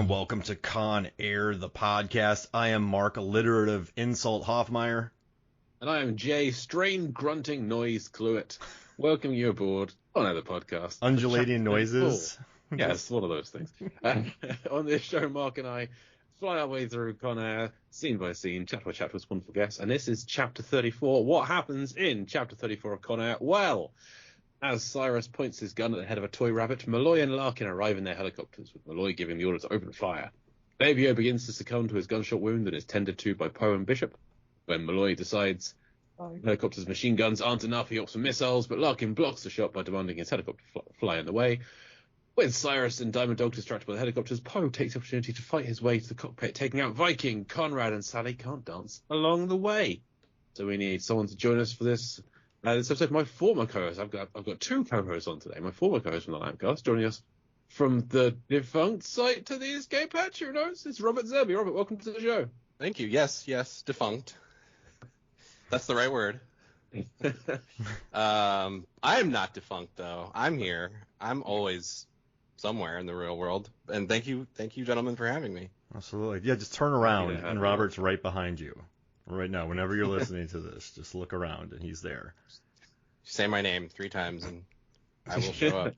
and welcome to Con Air, the podcast. I am Mark, alliterative insult Hoffmeyer. And I am Jay, strain grunting noise Cluett. Welcome you aboard on another podcast. Undulating noises. Yes, one of those things. On this show, Mark and I fly our way through Con Air, scene by scene, chapter by chapter with wonderful guests. And this is chapter 34. What happens in chapter 34 of Con Air? Well, as Cyrus points his gun at the head of a toy rabbit, Malloy and Larkin arrive in their helicopters, with Malloy giving the order to open fire. Davio begins to succumb to his gunshot wound and is tended to by Poe and Bishop. When Malloy decides helicopter's machine guns aren't enough, he opts for missiles, but Larkin blocks the shot by demanding his helicopter fly in the way. With Cyrus and Diamond Dog distracted by the helicopters, Poe takes the opportunity to fight his way to the cockpit, taking out Viking. Conrad and Sally can't dance along the way. So we need someone to join us for this. This episode, my former co-host, I've got two co-hosts on today. My former co-host from the Lampcast, joining us from the defunct site to the escape hatch. Who knows? It's Robert Zerby. Robert, welcome to the show. Thank you. Yes, defunct. That's the right word. I am not defunct, though. I'm here. I'm always somewhere in the real world. And thank you, gentlemen, for having me. Absolutely. Yeah, just turn around, and Robert's right behind you. Right now, whenever you're listening to this, just look around, and he's there. Say my name 3 times, and I will show up.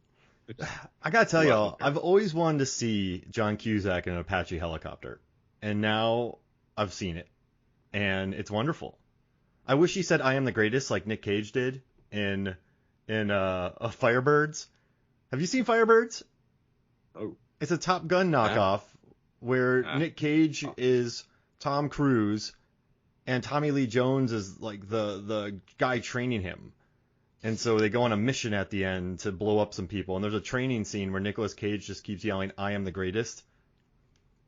I gotta tell y'all, I've always wanted to see John Cusack in an Apache helicopter, and now I've seen it, and it's wonderful. I wish he said "I am the greatest" like Nick Cage did in Firebirds. Have you seen Firebirds? Oh, it's a Top Gun knockoff where Nick Cage is Tom Cruise. And Tommy Lee Jones is like the guy training him. And so they go on a mission at the end to blow up some people. And there's a training scene where Nicolas Cage just keeps yelling, "I am the greatest."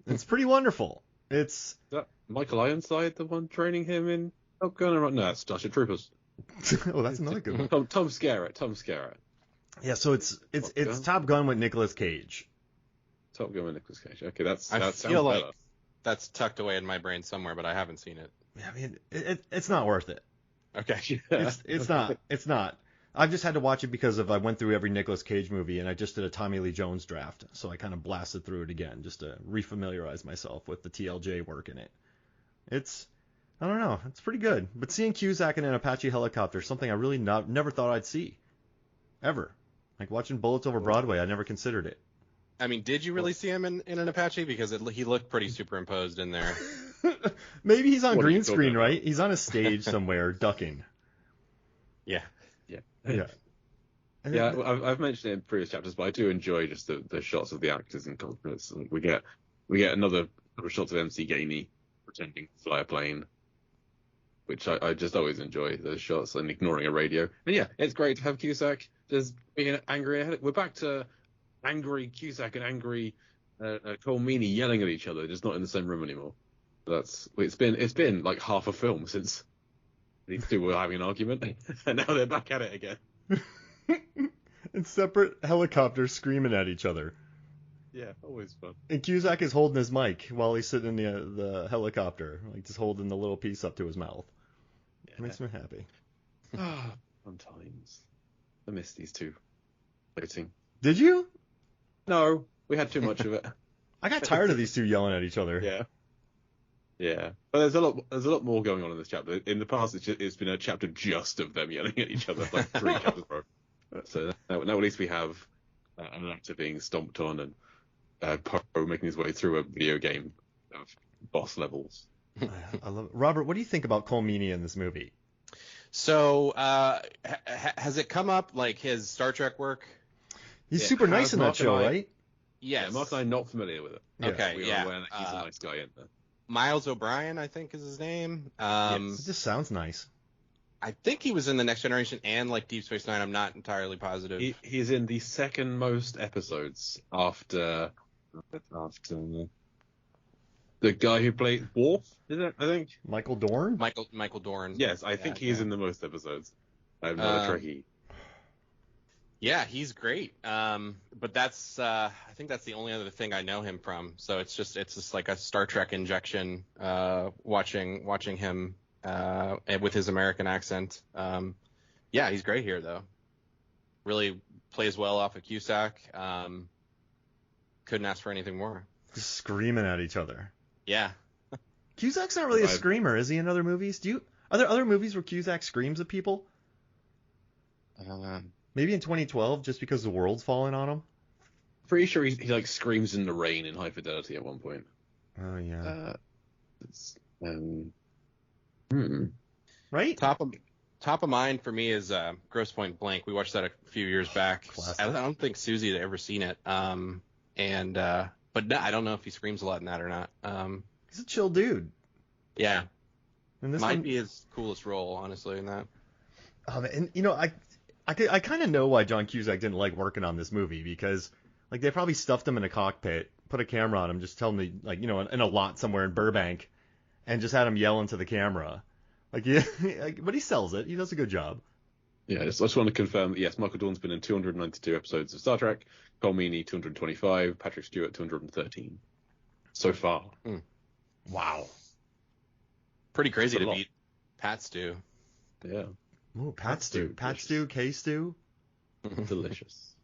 It's pretty wonderful. Is that Michael Ironside, the one training him in Top Gun? No, that's Starship Troopers. Oh, that's another good one. Tom Skerritt. Yeah, so it's Top Gun with Nicolas Cage. Top Gun with Nicolas Cage. Okay, that I sounds feel like better. That's tucked away in my brain somewhere, but I haven't seen it. I mean, it's not worth it. Okay. It's not. It's not. I've just had to watch it because I went through every Nicolas Cage movie, and I just did a Tommy Lee Jones draft, so I kind of blasted through it again just to refamiliarize myself with the TLJ work in it. I don't know, it's pretty good. But seeing Cusack in an Apache helicopter is something I really never thought I'd see, ever. Like watching Bullets Over Broadway, I never considered it. I mean, did you really see him in an Apache? Because he looked pretty superimposed in there. Maybe he's on green screen, right? He's on a stage somewhere ducking. Yeah. I've mentioned it in previous chapters, but I do enjoy just the shots of the actors in cockpits. We get another shots of MC Gainey pretending to fly a plane, which I just always enjoy those shots, and ignoring a radio. And yeah, it's great to have Cusack just being angry. We're back to angry Cusack and angry Cole Meany yelling at each other, just not in the same room anymore. It's been like half a film since these two were having an argument, and now they're back at it again. In separate helicopters screaming at each other. Yeah, always fun. And Cusack is holding his mic while he's sitting in the helicopter, like just holding the little piece up to his mouth. Yeah. It makes me happy. Fun times. I miss these two fighting. Did you? No, we had too much of it. I got tired of these two yelling at each other. Yeah, but there's a lot more going on in this chapter. In the past, it's been a chapter just of them yelling at each other, like 3 chapters bro. So now at least we have an actor being stomped on and Poe making his way through a video game of boss levels. I love it. Robert, what do you think about Cole Meany in this movie? So has it come up like his Star Trek work? He's super nice in that show, right? Yes. Yeah, Mark and I are not familiar with it. Okay, we are aware that he's a nice guy in there. Miles O'Brien, I think, is his name. Yes. It just sounds nice. I think he was in The Next Generation and like Deep Space Nine. I'm not entirely positive. He's in the second most episodes after the guy who played Worf, is it? I think Michael Dorn. Michael Dorn. Yes, I think he's in the most episodes. I'm not a Trekkie. Yeah, he's great. But that's I think that's the only other thing I know him from. So it's just like a Star Trek injection. Watching him with his American accent. Yeah, he's great here though. Really plays well off of Cusack. Couldn't ask for anything more. just screaming at each other. Yeah. Cusack's not really a screamer, is he? In other movies, are there other movies where Cusack screams at people? Maybe in 2012, just because the world's falling on him. Pretty sure he like screams in the rain in High Fidelity at one point. Oh yeah. Right. Top of mind for me is Grosse Point Blank. We watched that a few years back. Classic. I don't think Susie had ever seen it. But no, I don't know if he screams a lot in that or not. He's a chill dude. Yeah. And this might be his coolest role, honestly, in that. And you know, I kind of know why John Cusack didn't like working on this movie, because like they probably stuffed him in a cockpit, put a camera on him, just tell him to, like, you know, in a lot somewhere in Burbank, and just had him yell into the camera. Like, yeah, but he sells it. He does a good job. Yeah, I just want to confirm that, yes, Michael Dorn's been in 292 episodes of Star Trek, Cole Meany 225, Patrick Stewart 213 so far. Wow. Pretty crazy to beat Pat Stew. Yeah. Ooh, Pat Stew. Pat Stew, K Stew. Delicious.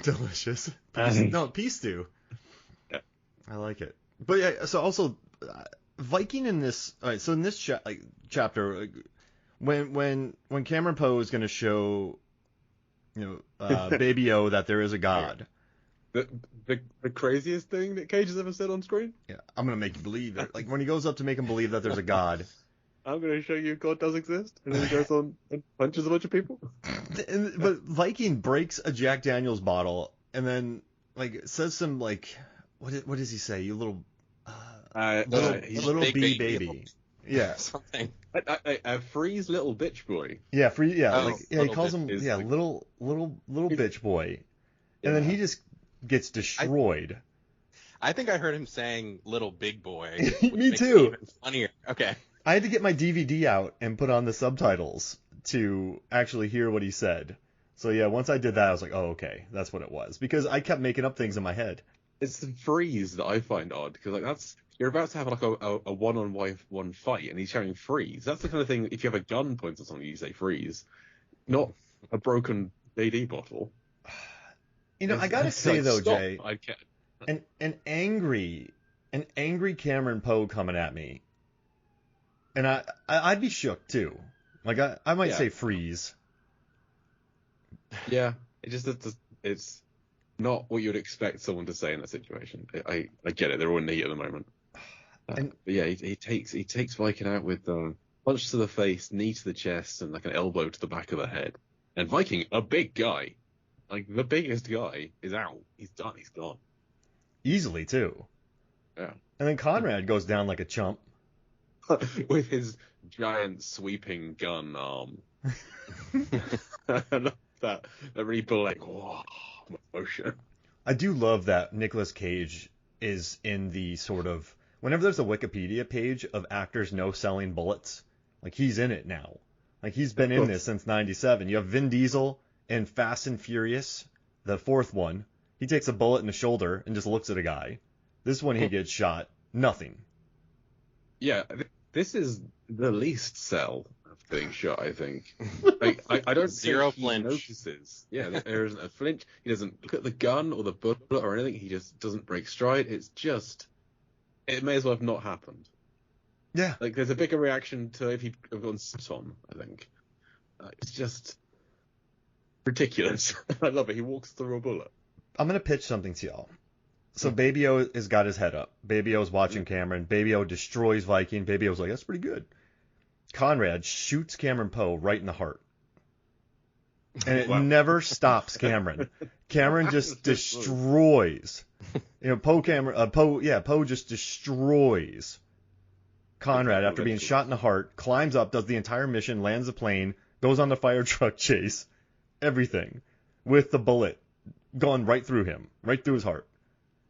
Delicious. Pea stew. Yeah. I like it. But yeah, so also Viking in this. All right, so in this chapter, when Cameron Poe is going to show, you know, Baby O that there is a god. The craziest thing that Cage has ever said on screen? Yeah, I'm gonna make you believe it. Like when he goes up to make him believe that there's a god. I'm gonna show you God does exist, and then he goes on and punches a bunch of people. But Viking breaks a Jack Daniels bottle and then like says some like what does he say? You little little bee baby. Yeah. Something. A freeze little bitch boy. Yeah, Oh, he calls him little bitch boy. And then he just gets destroyed. I think I heard him saying little big boy. Me too. Even funnier. Okay. I had to get my DVD out and put on the subtitles to actually hear what he said. So yeah, once I did that, I was like, oh, okay, that's what it was. Because I kept making up things in my head. It's the freeze that I find odd, because like you're about to have like a one-on-one fight, and he's shouting freeze. That's the kind of thing, if you have a gun pointed at something, you say freeze, not a broken AD bottle. You know, I gotta say though, stop. Jay, an angry Cameron Poe coming at me, and I'd be shook too. Like I might say freeze. Yeah, it's not what you'd expect someone to say in that situation. I get it; they're all in heat at the moment. But yeah, he takes Viking out with punch to the face, knee to the chest, and like an elbow to the back of the head. And Viking, a big guy. Like, the biggest guy is out. He's done. He's gone. Easily, too. Yeah. And then Conrad goes down like a chump. With his giant sweeping gun arm. I love that really like, whoa, motion. I do love that Nicolas Cage is in the sort of... Whenever there's a Wikipedia page of actors no selling bullets, like, he's in it now. Like, he's been in this since 97. You have Vin Diesel... in Fast and Furious, the fourth one, he takes a bullet in the shoulder and just looks at a guy. This one he gets shot. Nothing. Yeah, this is the least sell of getting shot, I think. I don't Zero think he flinch. notices. Yeah, there isn't a flinch. He doesn't look at the gun or the bullet or anything. He just doesn't break stride. It's just... It may as well have not happened. Yeah. Like, there's a bigger reaction to if he'd have gone spot on, I think. It's just... ridiculous. I love it. He walks through a bullet. I'm going to pitch something to y'all. So Baby O has got his head up. Baby O's watching Cameron. Baby O destroys Viking. Baby O's like, that's pretty good. Conrad shoots Cameron Poe right in the heart. And it never stops Cameron. Cameron just destroys. You know, Poe just destroys Conrad after being shot in the heart, climbs up, does the entire mission, lands the plane, goes on the fire truck chase. Everything with the bullet going right through him, right through his heart.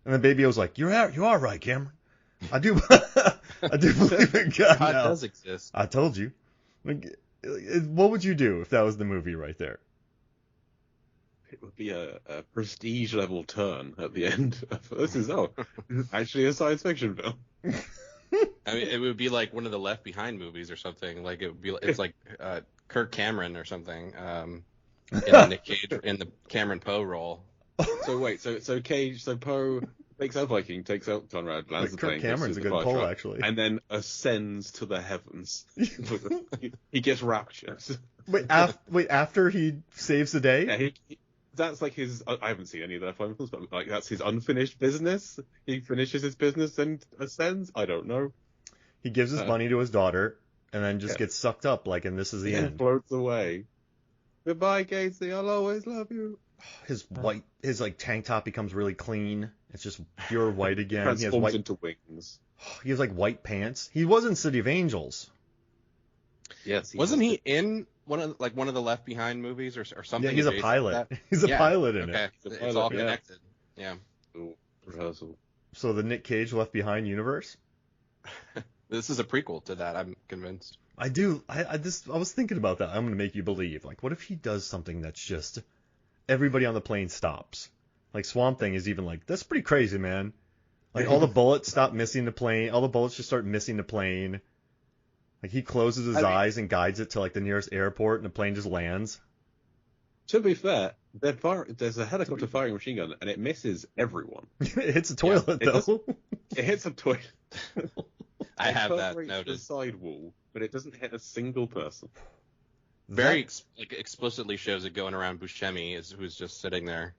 And then Baby O's like, you are right, Cameron. I do believe in God now. does exist. I told you. Like, what would you do if that was the movie right there? It would be a prestige level turn at the end. This is actually a science fiction film. I mean, it would be like one of the Left Behind movies or something. Like it's like Kirk Cameron or something. In Nick Cage in the Cameron Poe role. So wait, so Cage, so Poe takes out Viking, takes out Conrad, lands the Kirk plane, Cameron's a good fire pull, truck, actually. and then ascends to the heavens. He gets raptured. Wait, after he saves the day? Yeah, that's like his. I haven't seen any of their films, but like that's his unfinished business. He finishes his business and ascends. I don't know. He gives his money to his daughter, and then just gets sucked up, like, and this is the He end. floats away. Goodbye, Casey. I'll always love you. His like tank top becomes really clean. It's just pure white again. He has Transforms into wings. He has like white pants. He was in City of Angels. Yes. Wasn't he in one of the Left Behind movies or something? Yeah, he's a adjacent to pilot. that? He's a Yeah, pilot in okay. it. He's a It's pilot, all yeah. connected. Yeah. Rehearsal. So the Nick Cage Left Behind universe. This is a prequel to that, I'm convinced. I do. I was thinking about that. I'm gonna make you believe. Like, what if he does something that's just everybody on the plane stops? Like Swamp Thing is even like, that's pretty crazy, man. Like all the bullets stop missing the plane. All the bullets just start missing the plane. Like he closes his eyes and guides it to like the nearest airport, and the plane just lands. To be fair, there's a helicopter firing a machine gun, and it misses everyone. It hits a toilet though. It hits a toilet. I have that The noted. side wall, but it doesn't hit a single person. Very explicitly shows it going around Buscemi, who's just sitting there.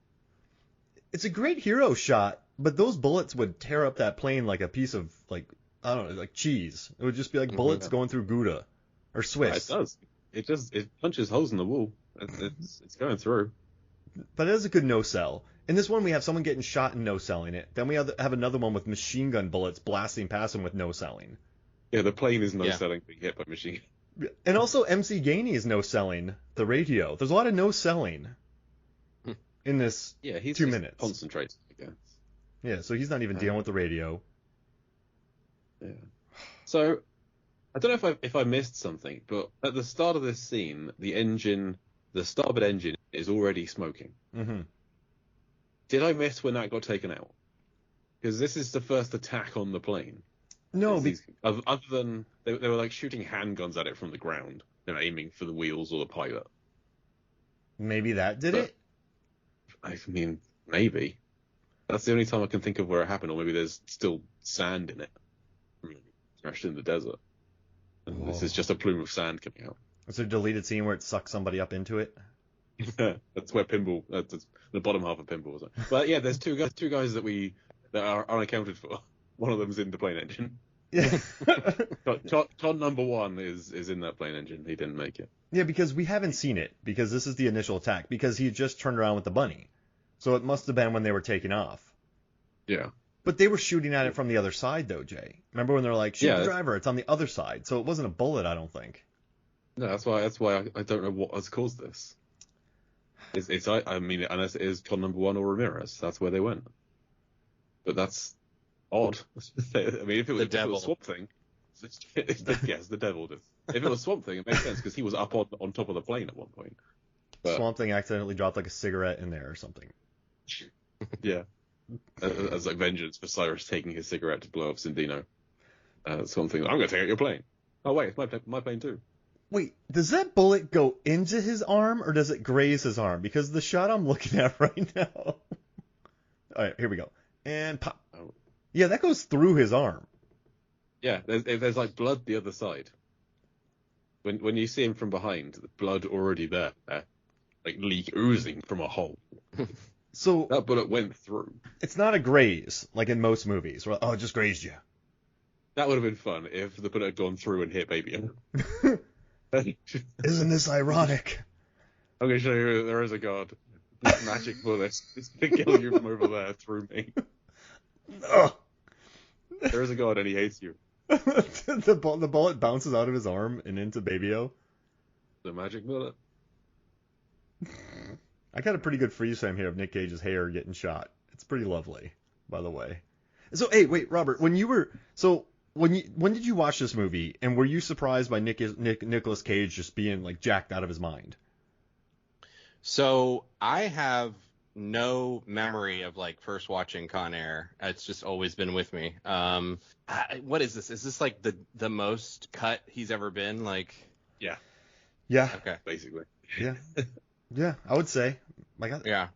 It's a great hero shot, but those bullets would tear up that plane like a piece of, like, I don't know, like cheese. It would just be like bullets going through Gouda or Swiss. It does. It punches holes in the wall. It's going through. But it is a good no-sell. In this one, we have someone getting shot and no-selling it. Then we have another one with machine gun bullets blasting past him with no-selling. Yeah, the plane is no-selling being hit by machine. And also, MC Gainey is no-selling the radio. There's a lot of no-selling in this he's 2 just minutes. Concentrated, I guess. Yeah, so he's not even dealing with the radio. Yeah. So, I don't know if I missed something, but at the start of this scene, the starboard engine is already smoking. Mm-hmm. Did I miss when that got taken out? Because this is the first attack on the plane. No, Other than they were like shooting handguns at it from the ground, aiming for the wheels or the pilot. maybe that did it? I mean, maybe. That's the only time I can think of where it happened, or maybe there's still sand in it. Crashed in the desert. And this is just a plume of sand coming out. Is there a deleted scene where it sucks somebody up into it? That's where Pinball, that's the bottom half of Pinball was. But yeah, there's two guys that are unaccounted for. One of them's in the plane engine. Yeah. Todd number one is in that plane engine. He didn't make it. Yeah, because we haven't seen it, because this is the initial attack, because he just turned around with the bunny. So it must have been when they were taking off. Yeah. But they were shooting at it from the other side, though, Jay. Remember when they were like, shoot the driver, it's on the other side. So it wasn't a bullet, I don't think. No, that's why I don't know what has caused this. I mean, unless it is Todd number one or Ramirez, that's where they went. But that's odd. I mean, if it was Swamp Thing, yes, the devil did. If it was Swamp Thing, it makes sense because he was up on top of the plane at one point. But, Swamp Thing accidentally dropped like a cigarette in there or something. Yeah. As like vengeance for Cyrus taking his cigarette to blow up Sindino. Swamp Thing, I'm going to take out your plane. Oh wait, it's my plane too. Wait, does that bullet go into his arm or does it graze his arm? Because the shot I'm looking at right now. All right, here we go. And pop. Oh. Yeah, that goes through his arm. Yeah, there's like blood the other side. When you see him from behind, the blood already there, like oozing from a hole. So that bullet went through. It's not a graze like in most movies. Where, it just grazed you. That would have been fun if the bullet had gone through and hit Baby. Isn't this ironic? I'm going to show you there is a god. This magic bullet is going to kill you from over there through me. Ugh. There is a god and he hates you. the bullet bounces out of his arm and into Baby-O. The magic bullet. I got a pretty good freeze frame here of Nick Cage's hair getting shot. It's pretty lovely, by the way. So, hey, wait, Robert, when did you watch this movie, and were you surprised by Nicolas Cage just being like jacked out of his mind? So I have no memory of like first watching Con Air. It's just always been with me. What is this? Is this like the most cut he's ever been? Like, yeah. Okay. Basically. Yeah, I would say. Yeah.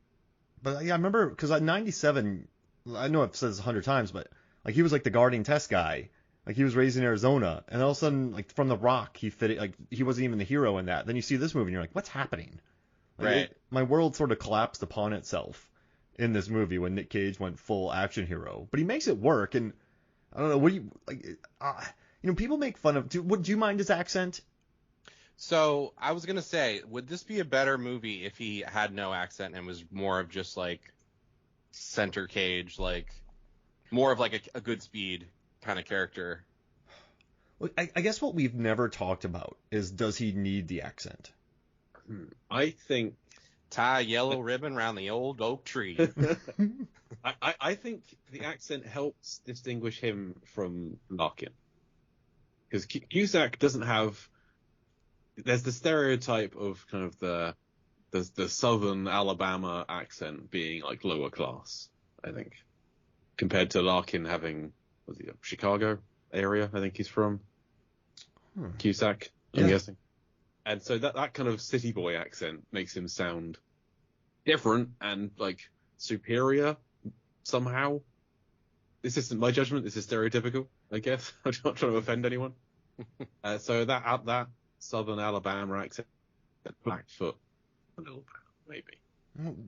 But yeah, I remember because 97 I know I've said this 100 times, but like he was like the guarding test guy. Like he was raised in Arizona, and all of a sudden, like from The Rock, he fit it. Like he wasn't even the hero in that. Then you see this movie, and you're like, what's happening? Like, Right. my world sort of collapsed upon itself in this movie when Nick Cage went full action hero. But he makes it work, and I don't know. What do you like? People make fun of. Do you mind his accent? So I was gonna say, would this be a better movie if he had no accent and was more of just like center Cage, like more of like a good speed kind of character? Well, I guess what we've never talked about is, does he need the accent? I think Tie a yellow ribbon around the old oak tree. I think the accent helps distinguish him from Larkin, because Cusack doesn't have. There's the stereotype of kind of the southern Alabama accent being like lower class, I think, compared to Larkin having, was he, Chicago area, I think he's from. Cusack, I'm guessing. And so that kind of city boy accent makes him sound different and like superior somehow. This isn't my judgment. This is stereotypical, I guess. I'm not trying to offend anyone. So that southern Alabama accent, Blackfoot, a little bit, maybe.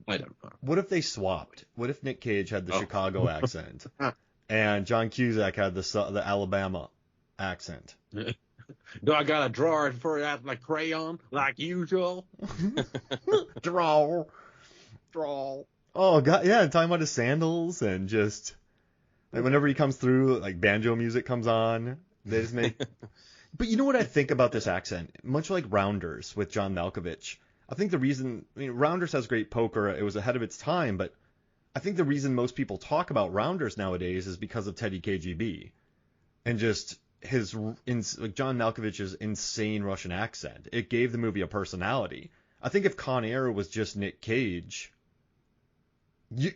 I don't know. What if they swapped? What if Nick Cage had the Chicago accent and John Cusack had the Alabama accent? Do I gotta draw it for that like crayon, like usual? Draw. Oh god, yeah, talking about his sandals and just like whenever he comes through, like banjo music comes on. They just make. But you know what I think about this accent? Much like Rounders with John Malkovich, I think the reason, Rounders has great poker. It was ahead of its time, but I think the reason most people talk about Rounders nowadays is because of Teddy KGB and just his like John Malkovich's insane Russian accent. It gave the movie a personality. I think if Con Air was just Nick Cage, you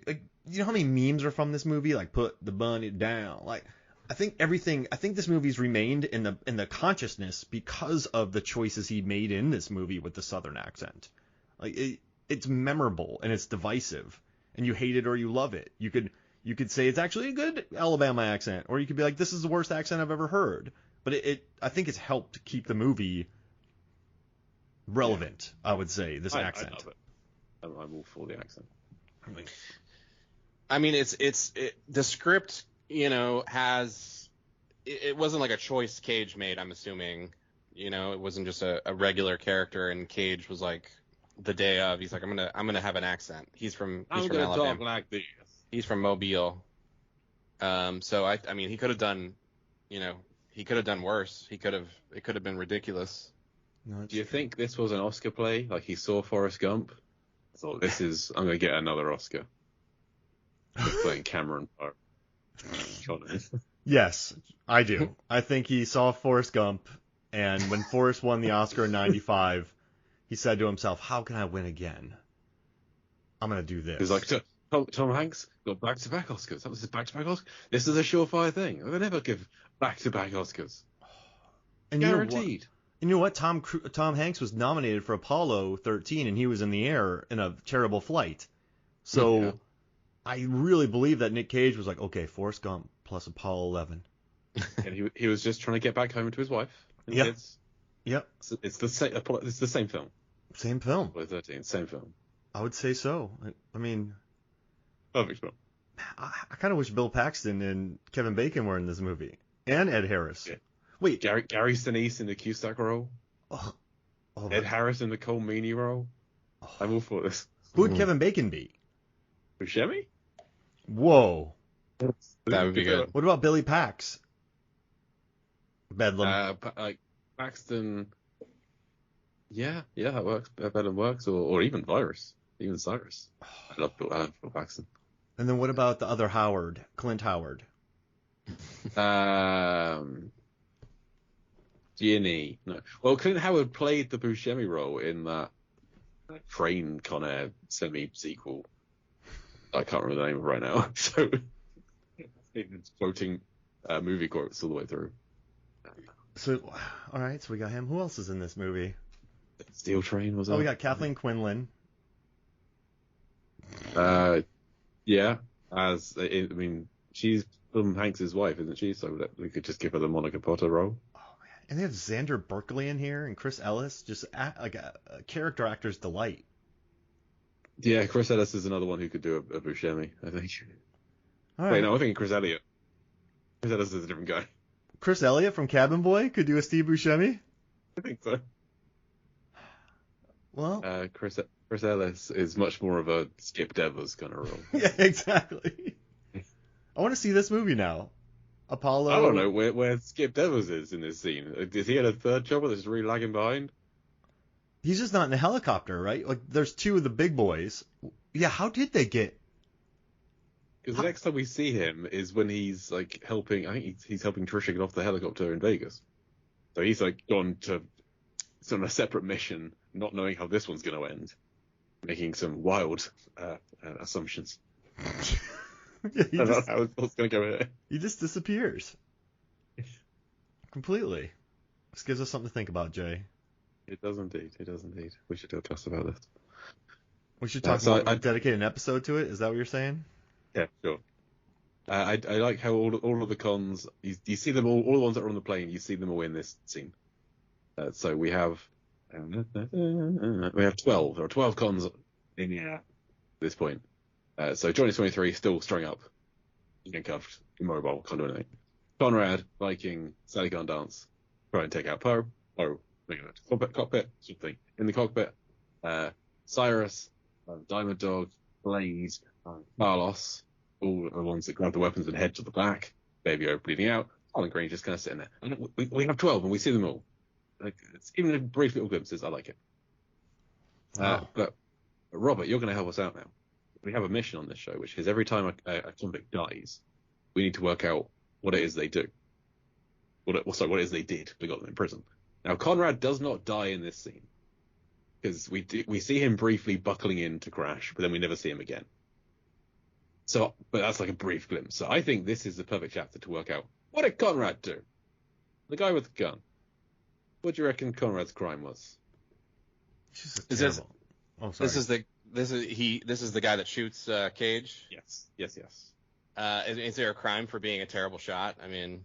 know how many memes are from this movie? Like, put the bunny down. Like, I think this movie's remained in the consciousness because of the choices he made in this movie with the Southern accent. Like, it's memorable and it's divisive, and you hate it or you love it. You could say it's actually a good Alabama accent, or you could be like, this is the worst accent I've ever heard. But I think it's helped keep the movie relevant. I would say this accent. I love it. I'm all for the accent. I mean, the script, has it wasn't like a choice Cage made. I'm assuming, it wasn't just a regular character, and Cage was like the day of. He's like, I'm gonna have an accent. He's from Alabama. Talk like this. He's from Mobile. So I mean, he could have done, he could have done worse. It could have been ridiculous. No, Do you think this was an Oscar play? Like he saw Forrest Gump? I thought I'm going to get another Oscar. For playing Cameron Park. Yes, I do. I think he saw Forrest Gump, and when Forrest won the Oscar in '95, he said to himself, how can I win again? I'm going to do this. He's like, Tom Hanks got back-to-back Oscars. That was his back-to-back Oscar. This is a surefire thing. They'll never give back-to-back Oscars. And Guaranteed. You know what? Tom Hanks was nominated for Apollo 13, and he was in the air in a terrible flight. So yeah. I really believe that Nick Cage was like, okay, Forrest Gump plus Apollo 11. And he was just trying to get back home to his wife and kids. Yep. It's the same film. Same film. Apollo 13, same film. I would say so. I mean, perfect film. I kind of wish Bill Paxton and Kevin Bacon were in this movie, and Ed Harris. Yeah. Wait, Gary Sinise in the Cusack role. Ed Harris in the Cole Meany role. I'm all for this. Who would Kevin Bacon be? Buscemi? Whoa. That would be good. What about Billy Pax? Bedlam. Paxton. Yeah, that works. Bedlam works, or even Virus, even Cyrus. I love Bill Paxton. And then what about the other Howard, Clint Howard? Ginny. No. Well, Clint Howard played the Buscemi role in that train Con Air semi-sequel. I can't remember the name of it right now. So it's quoting movie quotes all the way through. So, all right, so we got him. Who else is in this movie? Steel Train, was it? Oh, we got Kathleen Quinlan. Yeah. I mean, she's Tom Hanks' wife, isn't she? So that we could just give her the Monica Potter role. Oh man, and they have Xander Berkeley in here and Chris Ellis, just like a character actor's delight. Yeah, Chris Ellis is another one who could do a Buscemi, I think. All Wait, right. no, I think Chris Elliott. Chris Ellis is a different guy. Chris Elliott from Cabin Boy could do a Steve Buscemi. I think so. Well, Chris Ellis is much more of a Skip Devers kind of role. yeah, exactly. I want to see this movie now. Apollo. I don't know where Skip Devers is in this scene. Is he at a third job or is he really lagging behind? He's just not in a helicopter, right? Like, there's two of the big boys. Yeah, how did they get? Because the next time we see him is when he's like helping. I think he's helping Trisha get off the helicopter in Vegas. So he's like gone to on a separate mission, not knowing how this one's going to end, making some wild assumptions. Yeah, I don't know how it's going to go here. he just disappears. Completely. This gives us something to think about, Jay. It does indeed. It does indeed. We should do a test about this. We should talk about dedicate an episode to it. Is that what you're saying? Yeah, sure. I like how all of the cons, you see them all the ones that are on the plane, you see them all in this scene. So we have 12. There are 12 cons in the air at this point. So Johnny 23 still strung up, handcuffed, immobile, can't do anything. Conrad, Viking, Sally can't dance, try and take out Poe. Poe, cockpit, something in the cockpit. Cyrus, Diamond Dog, Blaze, Carlos, all the ones that grab the weapons and head to the back. Baby O bleeding out. Colin Green just kind of sitting there. And we have 12 and we see them all. Like, it's even in brief little glimpses. I like it. Wow. But Robert, you're going to help us out now. We have a mission on this show, which is every time a convict dies, we need to work out what it is they do. What it is they did. We got them in prison. Now, Conrad does not die in this scene because we see him briefly buckling in to crash, but then we never see him again. So, but that's like a brief glimpse. So I think this is the perfect chapter to work out what did Conrad do? The guy with the gun. What do you reckon Conrad's crime was? Is this? Oh, sorry. This is the guy that shoots Cage. Yes. Is there a crime for being a terrible shot? I mean,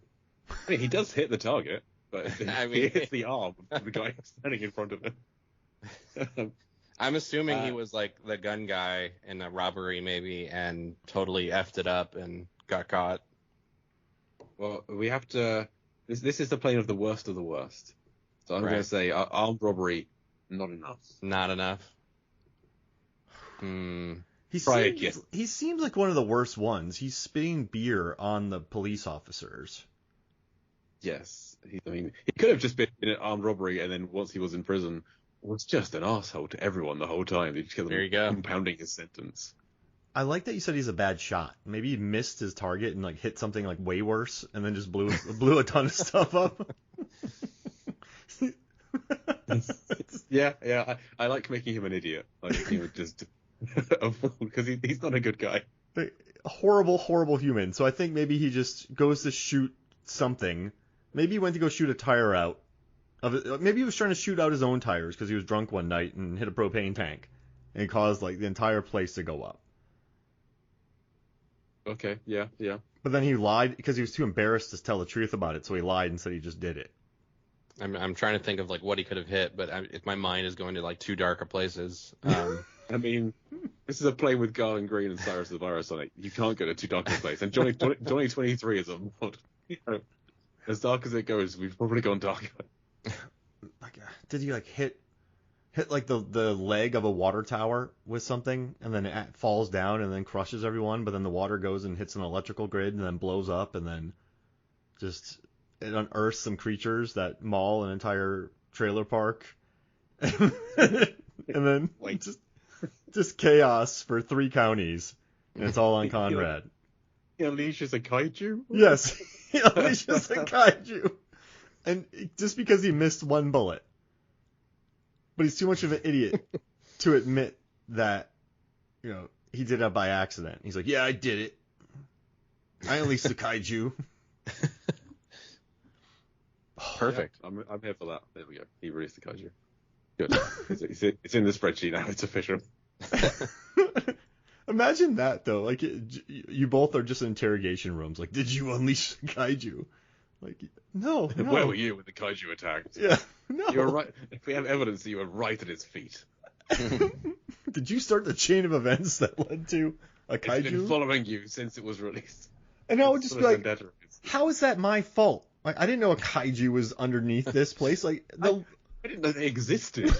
he does hit the target, but I he mean, hits the arm of the guy standing in front of him. I'm assuming he was like the gun guy in a robbery maybe and totally effed it up and got caught. Well, we have to. This is the plane of the worst of the worst. So I'm going to say armed robbery, not enough. Not enough. He seems like one of the worst ones. He's spitting beer on the police officers. Yes. He could have just been in an armed robbery and then once he was in prison, was just an asshole to everyone the whole time. He just kept compounding his sentence. I like that you said he's a bad shot. Maybe he missed his target and like hit something like way worse and then just blew a ton of stuff up. Yeah. I like making him an idiot. Like, just because he's not a good guy. Horrible human. So I think maybe he just goes to shoot something. Maybe he went to go shoot a tire out of it. Maybe he was trying to shoot out his own tires because he was drunk one night and hit a propane tank and caused like the entire place to go up. Okay, yeah. But then he lied because he was too embarrassed to tell the truth about it, so he lied and said he just did it. I'm trying to think of like what he could have hit, but if my mind is going to like too dark of places. I mean, this is a plane with Garland Green and Cyrus the Virus on it. You can't go to too dark of a place. And Johnny 23 is a mod. As dark as it goes, we've probably gone darker. Like, did he like hit like the leg of a water tower with something, and then it falls down and then crushes everyone, but then the water goes and hits an electrical grid and then blows up and then just it unearths some creatures that maul an entire trailer park, and then just chaos for 3 counties, and it's all on Conrad. He unleashes a kaiju? Yes, he unleashes a kaiju, and just because he missed one bullet. But he's too much of an idiot to admit that, he did that by accident. He's like, yeah, I did it. I unleashed the kaiju. Perfect. Yeah, I'm here for that. There we go. He released the kaiju. Good. It's in the spreadsheet now. It's official. Imagine that though. Like you both are just in interrogation rooms. Like, did you unleash the kaiju? Like, no, Where were no. you when the kaiju attacked? Yeah, no. You were right. If we have evidence that you were right at his feet. Did you start the chain of events that led to a It's been kaiju? following you since it was released. And I would It's just sort be of like, vendetta. how is that my fault? Like, I didn't know a kaiju was underneath this place. Like, I didn't know they existed.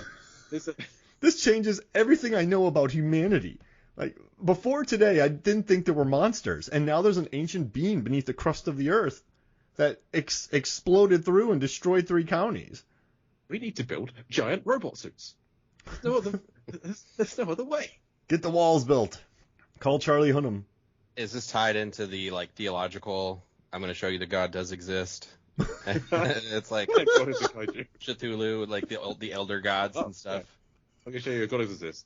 this changes everything I know about humanity. Like, before today, I didn't think there were monsters, and now there's an ancient being beneath the crust of the earth that exploded through and destroyed 3 counties. We need to build giant robot suits. There's no other way. Get the walls built. Call Charlie Hunnam. Is this tied into the like theological? I'm going to show you that God does exist. It's like God is a kaiju. Cthulhu, like the elder gods and stuff. Yeah. I'm going to show you a God exists.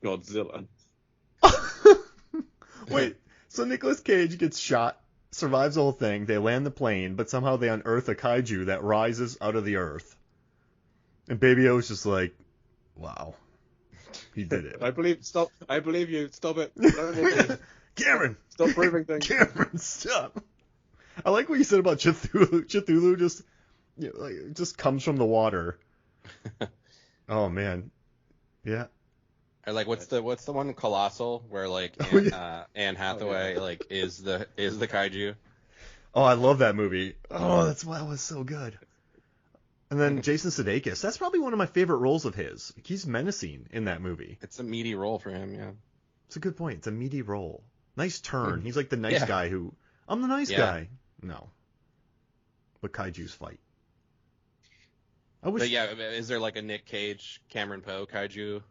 Godzilla. Wait, so Nicolas Cage gets shot, survives the whole thing, they land the plane, but somehow they unearth a kaiju that rises out of the earth. And Baby O's just like, wow, he did it. I believe you. Stop it. Don't hit me. Cameron! Stop proving things. Cameron, stop! I like what you said about Cthulhu. Cthulhu just, just comes from the water. Oh, man. Yeah. Or like what's the one Colossal where like Anne Hathaway like is the kaiju. Oh, I love that movie. Oh, that was so good. And then Jason Sudeikis. That's probably one of my favorite roles of his. He's menacing in that movie. It's a meaty role for him, yeah. It's a good point. It's a meaty role. Nice turn. He's like the nice guy who, I'm the nice guy. No. But kaijus fight. But yeah, is there like a Nick Cage, Cameron Poe kaiju?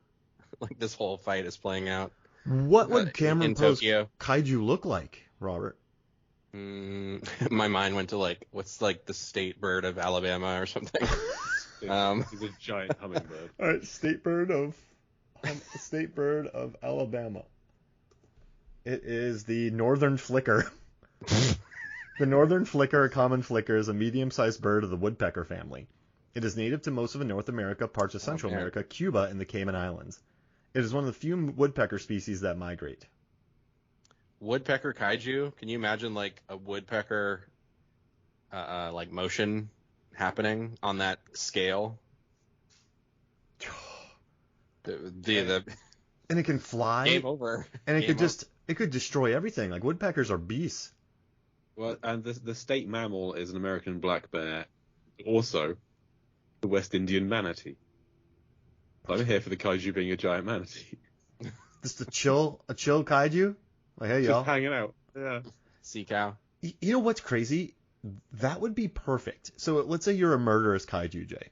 Like this whole fight is playing out. What would Cameron Poe's Tokyo kaiju look like, Robert? My mind went to like, what's like the state bird of Alabama or something? He's a giant hummingbird. All right, state bird of Alabama. It is the northern flicker. The northern flicker, a common flicker, is a medium-sized bird of the woodpecker family. It is native to most of North America, parts of Central America, Cuba, and the Cayman Islands. It is one of the few woodpecker species that migrate. Woodpecker kaiju? Can you imagine like a woodpecker like motion happening on that scale? The And it can fly. game over. And it could destroy everything. Like woodpeckers are beasts. Well, and the state mammal is an American black bear, also the West Indian manatee. I'm here for the kaiju being a giant manatee. Just a chill kaiju. Like, hey, y'all. Just hanging out. Yeah. Sea cow. You know what's crazy? That would be perfect. So let's say you're a murderous kaiju, Jay.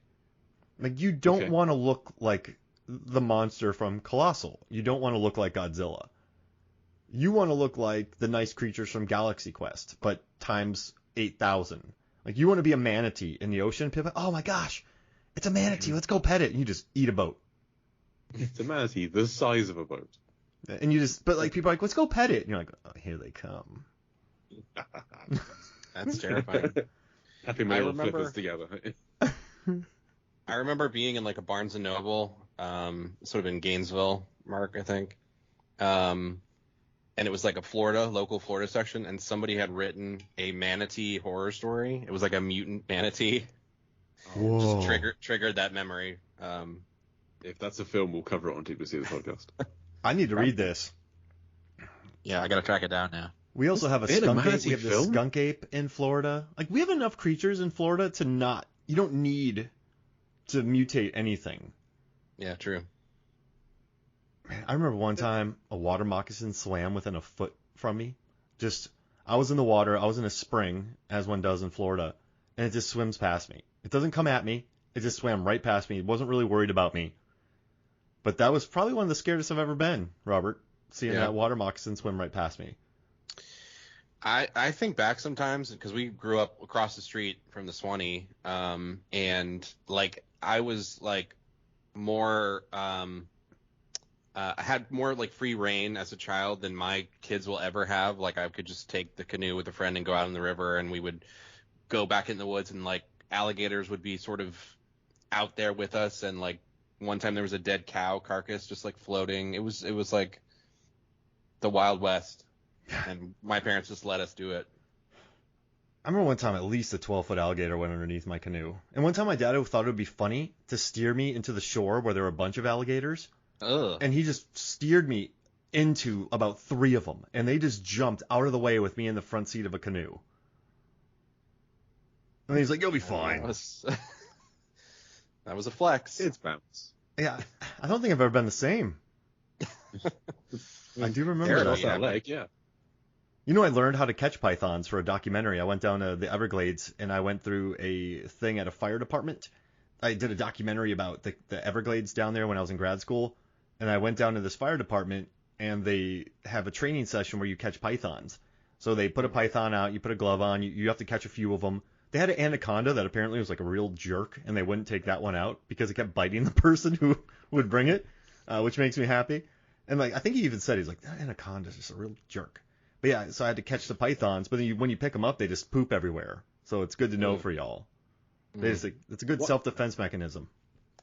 Like, you don't want to look like the monster from Colossal. You don't want to look like Godzilla. You want to look like the nice creatures from Galaxy Quest, but times 8,000. Like, you want to be a manatee in the ocean. People, oh my gosh, it's a manatee. Let's go pet it. And you just eat a boat. It's a manatee the size of a boat. And you just, but like people are like, let's go pet it. And you're like, oh, here they come. That's terrifying. Happy meal flippers together. I remember being in like a Barnes and Noble, sort of in Gainesville, Mark, I think. And it was like a local Florida section, and somebody had written a manatee horror story. It was like a mutant manatee. Whoa. Just triggered that memory. If that's a film, we'll cover it on TBC the podcast. I need to read this. Yeah, I gotta track it down now. We also have a Been a skunk ape. manatee We have the film? skunk ape in Florida. Like, we have enough creatures in Florida to not. You don't need to mutate anything. Yeah, true. Man, I remember one time a water moccasin swam within a foot from me. I was in the water. I was in a spring, as one does in Florida, and it just swims past me. It doesn't come at me. It just swam right past me. It wasn't really worried about me. But that was probably one of the scariest I've ever been, Robert, seeing that water moccasin swim right past me. I think back sometimes because we grew up across the street from the Swanee, and like I was like more I had more like free reign as a child than my kids will ever have. Like I could just take the canoe with a friend and go out in the river, and we would go back in the woods, and like alligators would be sort of out there with us, and like one time there was a dead cow carcass just like floating. It was like the Wild West, and my parents just let us do it. I remember one time at least a 12-foot alligator went underneath my canoe. And one time my dad thought it would be funny to steer me into the shore where there were a bunch of alligators. Ugh. And he just steered me into about 3 of them. And they just jumped out of the way with me in the front seat of a canoe. And he's like, you'll be fine. That was a flex. It's bounce. Yeah, I don't think I've ever been the same. I do remember There that. it is. That leg, yeah. You know, I learned how to catch pythons for a documentary. I went down to the Everglades and I went through a thing at a fire department. I did a documentary about the Everglades down there when I was in grad school. And I went down to this fire department and they have a training session where you catch pythons. So they put a python out, you put a glove on, you have to catch a few of them. They had an anaconda that apparently was like a real jerk and they wouldn't take that one out because it kept biting the person who would bring it, which makes me happy. And like I think he even said, he's like, that anaconda's just a real jerk. But yeah, so I had to catch the pythons, but then when you pick them up, they just poop everywhere. So it's good to know for y'all. It's a good self-defense mechanism.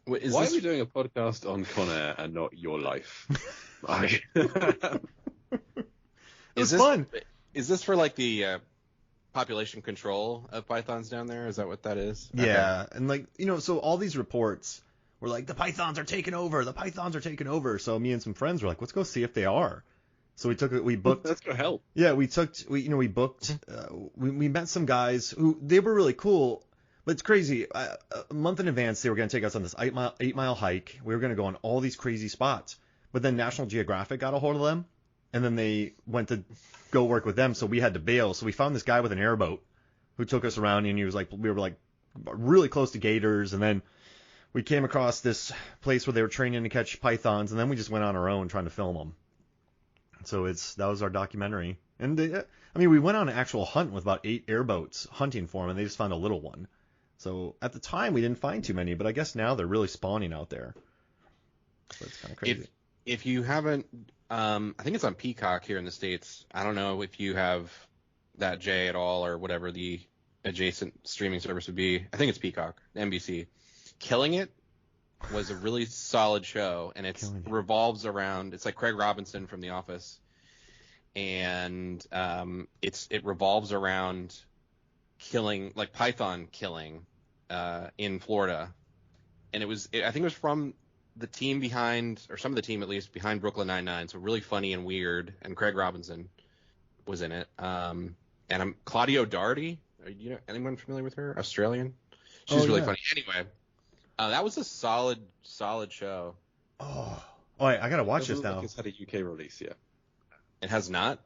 Why are we doing a podcast on Con Air and not your life? It's fun. Is this for like the population control of pythons down there? Is that what that is? Yeah, and like, so all these reports were like, the pythons are taking over, So me and some friends were like, let's go see if they are. So we booked. Let's go help. Yeah, we booked. We met some guys who they were really cool, but it's crazy. A month in advance, they were going to take us on this 8-mile hike. We were going to go on all these crazy spots, but then National Geographic got a hold of them, and then they went to go work with them. So we had to bail. So we found this guy with an airboat who took us around, and he was like, we were like really close to gators, and then we came across this place where they were training to catch pythons, and then we just went on our own trying to film them. So that was our documentary. And we went on an actual hunt with about 8 airboats hunting for them, and they just found a little one. So at the time, we didn't find too many, but I guess now they're really spawning out there. So it's kind of crazy. If you haven't, I think it's on Peacock here in the States. I don't know if you have that, Jay, at all, or whatever the adjacent streaming service would be. I think it's Peacock, NBC. Killing It was a really solid show, and it revolves around, it's like Craig Robinson from The Office, and it revolves around killing, like python killing in Florida, and I think it was from the team behind, or some of the team at least, behind Brooklyn Nine-Nine, so really funny and weird, and Craig Robinson was in it. And Claudio Darty, anyone familiar with her? Australian? She's really funny. Anyway, that was a solid show. Oh, I gotta watch this now. Like it's had a UK release yet. It has not?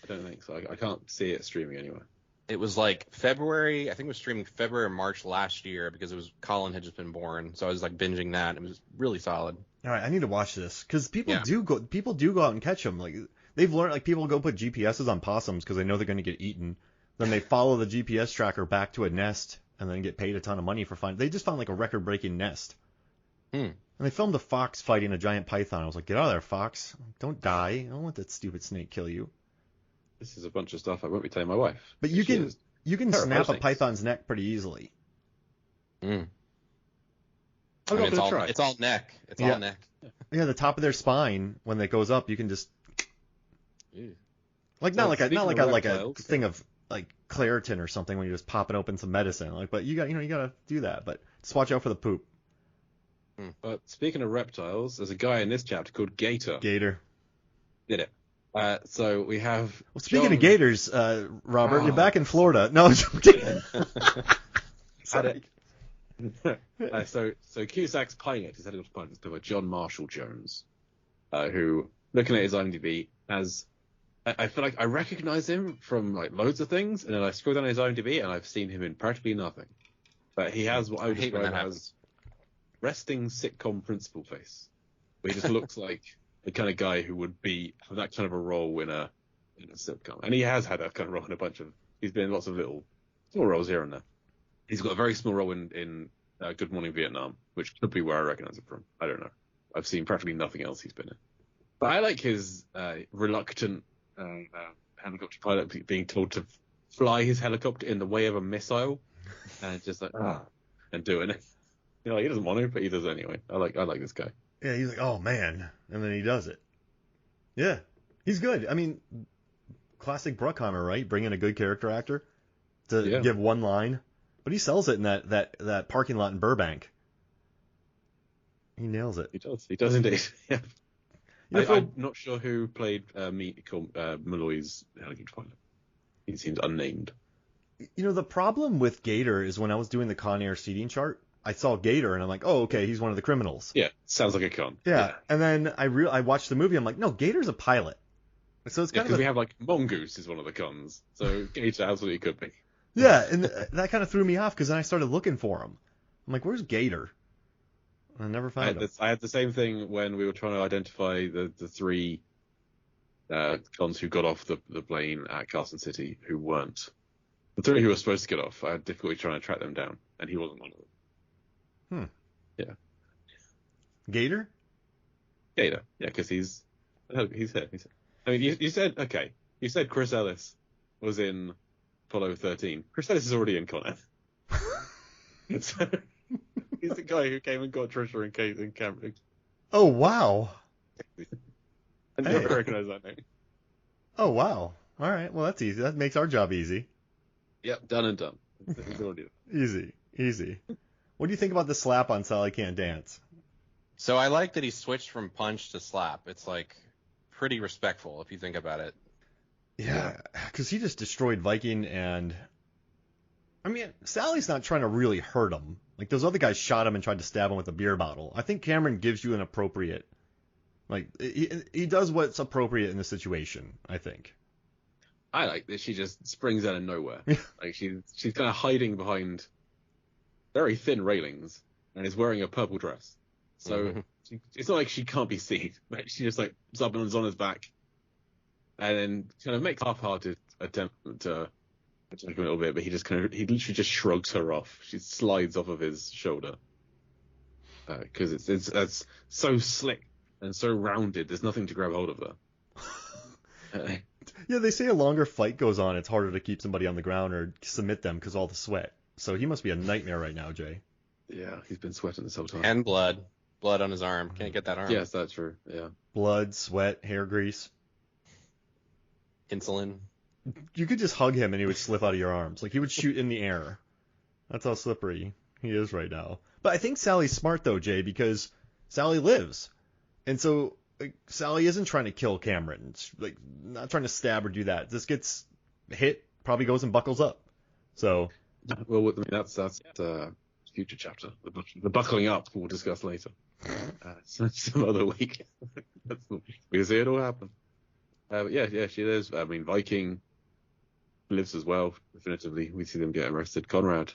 I don't think so. I can't see it streaming anywhere. It was like February. I think it was streaming February or March last year because Colin had just been born, so I was like binging that. It was really solid. All right, I need to watch this because people do go out and catch them. Like they've learned, like people go put GPSs on possums because they know they're going to get eaten. Then they follow the GPS tracker back to a nest and then get paid a ton of money for finding. They just found like a record-breaking nest. And they filmed a fox fighting a giant python. I was like, get out of there, fox! Don't die! I don't let that stupid snake kill you. This is a bunch of stuff I won't be telling my wife. But you can snap a python's neck pretty easily. I'm not gonna try. It's all neck. It's all neck. Yeah, the top of their spine when it goes up, you can just like not like a thing of like Claritin or something when you're just popping open some medicine. Like, but you gotta do that. But just watch out for the poop. But speaking of reptiles, there's a guy in this chapter called Gator. Did it? So we have. Well, speaking of gators, Robert, you're back in Florida. No, I'm kidding. Sorry. So Cusack's pilot, his helicopter pilot, is played by John Marshall Jones, who, looking at his IMDb, I feel like I recognize him from like loads of things, and then I scroll down his IMDb and I've seen him in practically nothing. But he has what I would describe as resting sitcom principal face, where he just looks like the kind of guy who would have that kind of a role in a sitcom. And he has had that kind of role in he's been in lots of little small roles here and there. He's got a very small role in Good Morning Vietnam, which could be where I recognize him from. I don't know. I've seen practically nothing else he's been in. But I like his reluctant helicopter pilot being told to fly his helicopter in the way of a missile, and just like and doing it. He doesn't want to, but he does anyway. I like this guy. Yeah, he's like, oh man, and then he does it. Yeah, He's good. I mean, classic Bruckheimer, right? Bring in a good character actor to give one line, but he sells it in that parking lot in Burbank. He nails it. He does. He does indeed. Yeah. You know, I'm not sure who played Malloy's elegant pilot. He seems unnamed. You know, the problem with Gator is when I was doing the Con Air seating chart, I saw Gator and I'm like, oh, okay, he's one of the criminals. Yeah, sounds like a con. Yeah. And then I watched the movie. I'm like, no, Gator's a pilot. So it's kind because of we have like Mongoose is one of the cons, so Gator absolutely could be. Yeah, and that kind of threw me off because then I started looking for him. I'm like, where's Gator? I never found him. I had the same thing when we were trying to identify the three cons who got off the plane at Carson City who weren't. The three who were supposed to get off, I had difficulty trying to track them down, and he wasn't one of them. Yeah. Gator? Gator. Yeah, because he's here. I mean, you said Chris Ellis was in Apollo 13. Chris Ellis is already in Con Air. So, he's the guy who came and got Trisha and Kate in Cameron. Oh, wow. I never recognize that name. Oh, wow. All right. Well, that's easy. That makes our job easy. Yep, done and done. He's already Easy. What do you think about the slap on Sally Can't Dance? So I like that he switched from punch to slap. It's like pretty respectful if you think about it. Yeah, because he just destroyed Viking, and I mean, Sally's not trying to really hurt him. Like those other guys shot him and tried to stab him with a beer bottle. I think Cameron gives you an appropriate, like he does what's appropriate in the situation. I think. I like that she just springs out of nowhere. Like she's kind of hiding behind very thin railings and is wearing a purple dress. So it's not like she can't be seen. Like she just like is up on his back, and then kind of makes half-hearted attempt to attack him a little bit, but he literally just shrugs her off. She slides off of his shoulder because it's so slick and so rounded. There's nothing to grab hold of there. Yeah, they say a longer fight goes on, it's harder to keep somebody on the ground or submit them because all the sweat. So he must be a nightmare right now, Jay. Yeah, he's been sweating this whole time. And blood on his arm. Can't get that arm. Yes, that's true. Yeah. Blood, sweat, hair grease. Insulin. You could just hug him and he would slip out of your arms. Like he would shoot in the air. That's how slippery he is right now. But I think Sally's smart though, Jay, because Sally lives. And so like, Sally isn't trying to kill Cameron. She's, like not trying to stab or do that. This gets hit, probably goes and buckles up. So well, I mean, that's future chapter. The buckling up we'll discuss later. Some other week. We'll see it all happen. But yeah, she lives. I mean, Viking lives as well. Definitively, we see them get arrested. Conrad,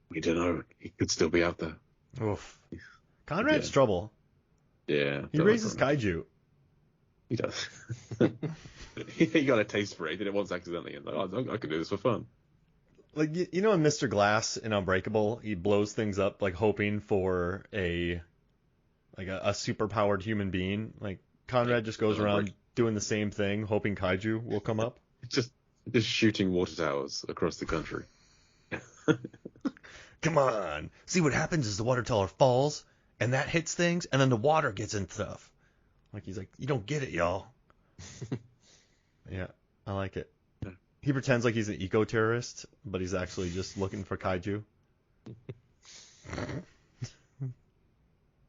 we don't know. He could still be out there. Oof. Conrad's trouble. Yeah. He raises kaiju. He does. He got a taste for it. He did it once accidentally, and I could do this for fun. Like you know, in Mr. Glass in Unbreakable, he blows things up like hoping for a superpowered human being. Like Conrad just goes around doing the same thing, hoping kaiju will come up. Just shooting water towers across the country. Come on, see what happens is the water tower falls, and that hits things, and then the water gets in stuff. Like he's like, you don't get it, y'all. Yeah, I like it. He pretends like he's an eco-terrorist, but he's actually just looking for kaiju.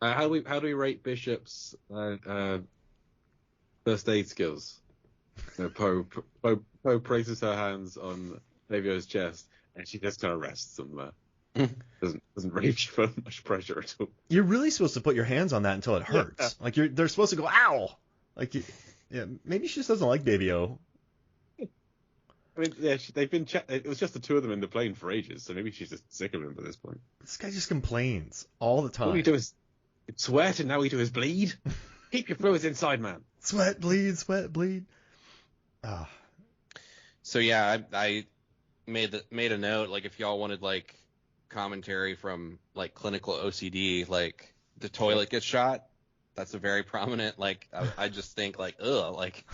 How do we rate Bishop's first aid skills? Poe places her hands on Fabio's chest, and she just kind of rests on there. Doesn't really give her much pressure at all. You're really supposed to put your hands on that until it hurts. Yeah. Like they're supposed to go, ow! Like, yeah, maybe she just doesn't like Baby O. I mean, yeah, they've been. It was just the two of them in the plane for ages, so maybe she's just sick of him at this point. This guy just complains all the time. All we do is sweat, and now we do is bleed. Keep your fluids inside, man. Sweat, bleed. Ah. So yeah, I made a note. Like, if y'all wanted like commentary from like clinical OCD, like the toilet gets shot. That's a very prominent. Like, I just think like, ugh, like,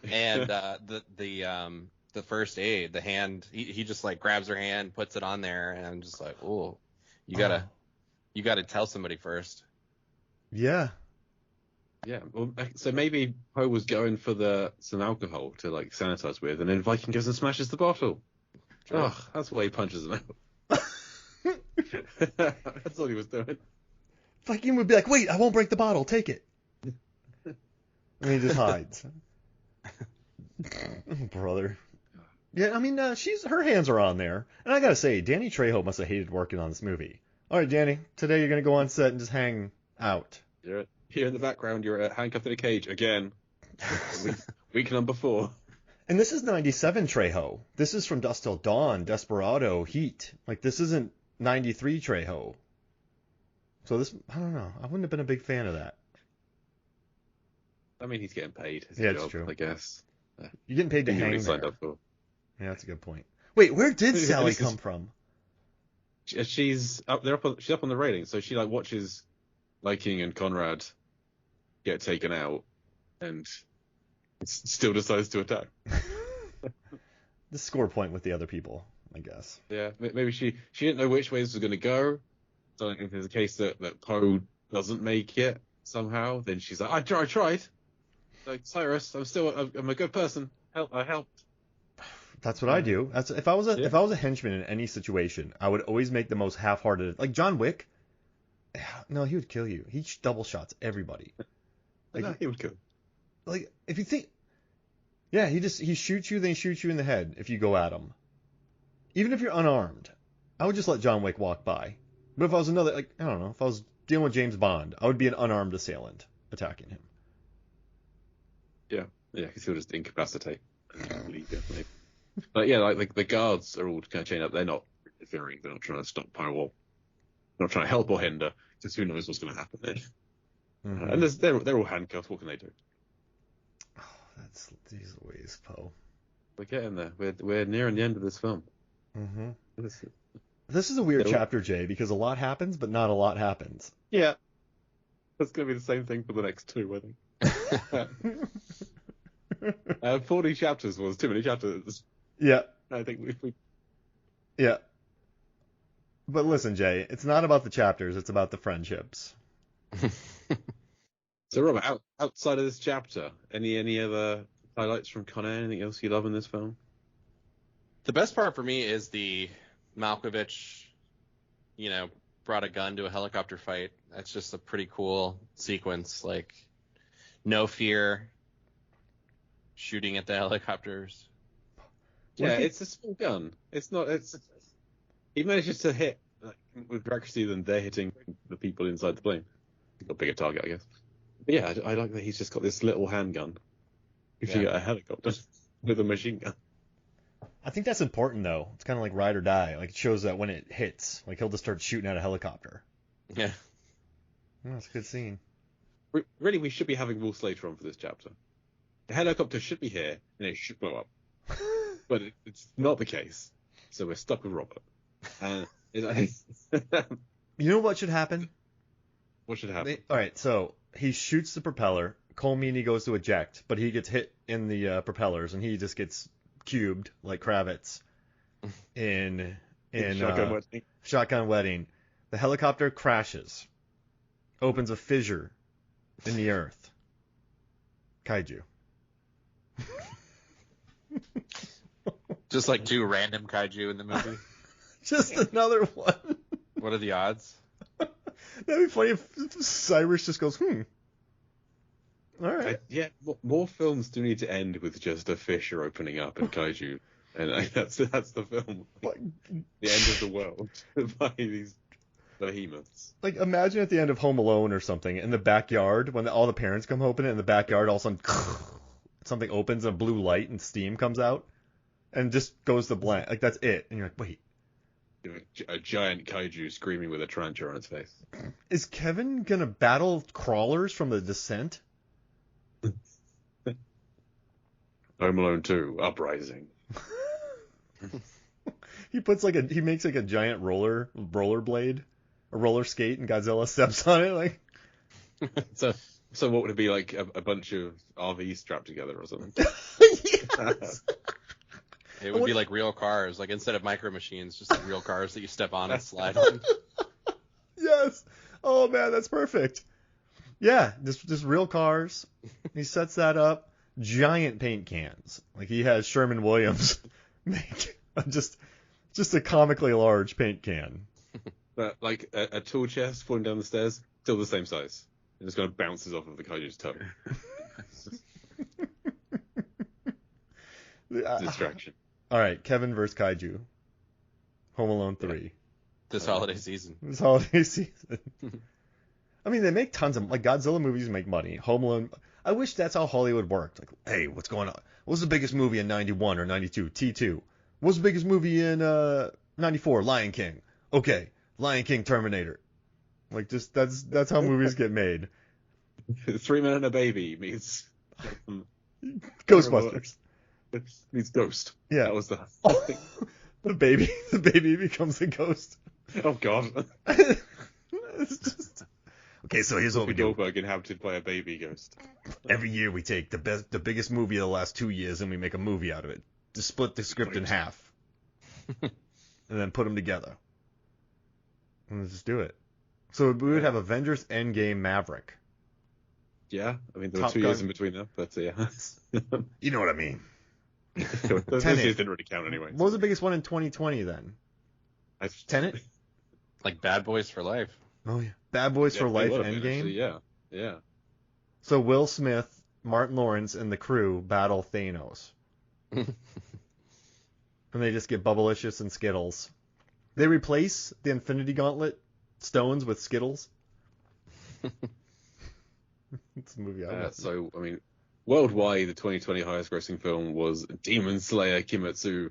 and the first aid, the hand, he just like grabs her hand, puts it on there, and I'm just like, oh, you gotta tell somebody first. Yeah. Yeah, well, so maybe Poe was going for some alcohol to like sanitize with, and then Viking goes and smashes the bottle. Sure. Oh, that's why he punches him out. That's all he was doing. Viking would be like, wait, I won't break the bottle. Take it. And he just hides. Oh, brother. Yeah, I mean, her hands are on there. And I gotta say, Danny Trejo must have hated working on this movie. All right, Danny, today you're gonna go on set and just hang out. You're here in the background. You're handcuffed in a cage again. Week number 4. And this is 97 Trejo. This is from Dusk Till Dawn, Desperado, Heat. Like, this isn't 93 Trejo. So this, I don't know. I wouldn't have been a big fan of that. I mean, he's getting paid. His Yeah, job, it's true. I guess. You're getting paid to He hang really there. signed up for. Yeah, that's a good point. Wait, where did Sally This is- come from? She's up there. She's up on the railing, so she like watches Viking and Conrad get taken out, and still decides to attack. The score point with the other people, I guess. Yeah, maybe she didn't know which way this was going to go. So if there's a case that Poe doesn't make it somehow, then she's like, I tried. Like, Cyrus, I'm a good person. I helped. That's what I do. That's if I was Yeah. a henchman in any situation, I would always make the most half-hearted. Like John Wick. No, he would kill you. He double shots everybody. No, he would go. Like if you think, yeah, he shoots you, then he shoots you in the head if you go at him. Even if you're unarmed, I would just let John Wick walk by. But if I was I don't know, if I was dealing with James Bond, I would be an unarmed assailant attacking him. Yeah, because he'll just incapacitate and leave you, maybe. But yeah, like the guards are all kind of chained up. They're not interfering. They're not trying to stop Poe or not trying to help or hinder. Because who knows what's going to happen there. Mhm. And they're all handcuffed. What can they do? Oh, that's these ways, Poe. We're getting there. We're nearing the end of this film. Mm-hmm. This- This is a weird Nope. chapter, Jay, because a lot happens, but not a lot happens. Yeah, that's going to be the same thing for the next 2, I think. 40 chapters was too many chapters. Yeah, I think we yeah. But listen, Jay, it's not about the chapters, it's about the friendships. So, Robert, outside of this chapter, any other highlights from Con Air? Anything else you love in this film? The best part for me is the Malkovich, brought a gun to a helicopter fight. That's just a pretty cool sequence. Like, no fear, shooting at the helicopters. Yeah, it's a small gun. It's not. He manages to hit with more accuracy than they're hitting the people inside the plane. He's got a bigger target, I guess. But yeah, I like that he's just got this little handgun. If you Yeah. get a helicopter with a machine gun. I think that's important, though. It's kind of like ride or die. Like, it shows that when it hits, like, he'll just start shooting at a helicopter. Yeah. Oh, that's a good scene. Really, we should be having Will Slater on for this chapter. The helicopter should be here, and it should blow up. But it's not the case. So we're stuck with Robert. And You know what should happen? what should happen? All right, so he shoots the propeller. Cole Meany goes to eject, but he gets hit in the propellers, and he just gets cubed like Kravitz in Shotgun Wedding. Shotgun Wedding. The helicopter crashes, opens a fissure in the earth. Kaiju. Just like 2 random kaiju in the movie. Just another one. What are the odds? That'd be funny if Cyrus just goes, All right. Yeah, more films do need to end with just a fissure opening up and kaiju, and that's the film. But, The end of the world by these behemoths. like, imagine at the end of Home Alone or something, in the backyard, when all the parents come open it, in the backyard, all of a sudden, something opens, and a blue light and steam comes out, and just goes to blank. Like, that's it. And you're like, wait, A giant kaiju screaming with a tarantula on its face. is Kevin gonna battle crawlers from The Descent? Home Alone 2, Uprising. He makes like a giant roller blade, a roller skate, and Godzilla steps on it. Like, So what would it be like? A bunch of RVs strapped together or something? yes. It would be like real cars. Like, instead of micro machines, just like real cars that you step on and slide on. Yes. Oh man, that's perfect. Yeah, just real cars. He sets that up. Giant paint cans. Like he has Sherman Williams make just a comically large paint can. But like a tall chest falling down the stairs, still the same size. It just kind of bounces off of the kaiju's toe. Distraction. All right, Kevin versus Kaiju. Home Alone 3. This holiday season. This holiday season. I mean, they make tons of, like, Godzilla movies make money. Home Alone. I wish that's how Hollywood worked. Like, hey, what's going on? What was the biggest movie in 91 or 92? T2. What was the biggest movie in 94? Lion King. Okay, Lion King, Terminator. Like, just that's how movies get made. 3 Men and a Baby meets Ghostbusters. Meets Ghost. Yeah. That was the the baby becomes a ghost. Oh God. It's just okay. So here's what we do. Goldberg inhabited by a baby ghost. Every year we take the biggest movie of the last 2 years and we make a movie out of it. Just split the script in half, and then put them together, and let's just do it. So we would have Avengers Endgame Maverick. Yeah, I mean there Top were 2 Gun. years in between them, but yeah. You know what I mean. Those Tenet. years didn't really count anyway. What was the biggest one in 2020 then? Tenet? Like Bad Boys for Life. Oh yeah. Bad Boys for Yeah, Life they would have been, Endgame. actually, yeah, yeah. So Will Smith, Martin Lawrence, and the crew battle Thanos. And they just get Bubblicious and Skittles. They replace the Infinity Gauntlet stones with Skittles. It's a movie I love. So, I mean, worldwide, the 2020 highest grossing film was Demon Slayer Kimetsu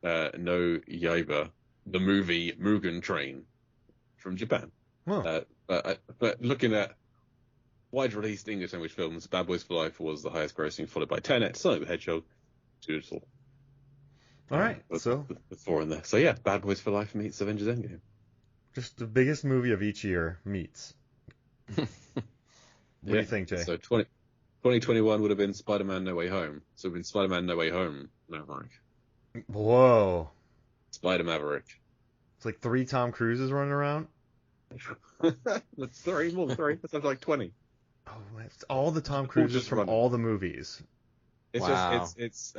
no Yaiba, the movie Mugen Train from Japan. Huh. But looking at wide-released English language films, Bad Boys for Life was the highest grossing, followed by Tenet, Sonic the Hedgehog, Doodle. All right. But So the 4 in there. So yeah, Bad Boys for Life meets Avengers Endgame. just the biggest movie of each year meets. What do you think, Jay? So 2021 would have been Spider-Man No Way Home. So it would have been Spider-Man No Way Home, Maverick. Whoa. Spider-Maverick. It's like 3 Tom Cruises running around. That's 3, more than 3. That's like 20. Oh, it's all the Tom Cruises just from running. all the movies. It's Wow. just,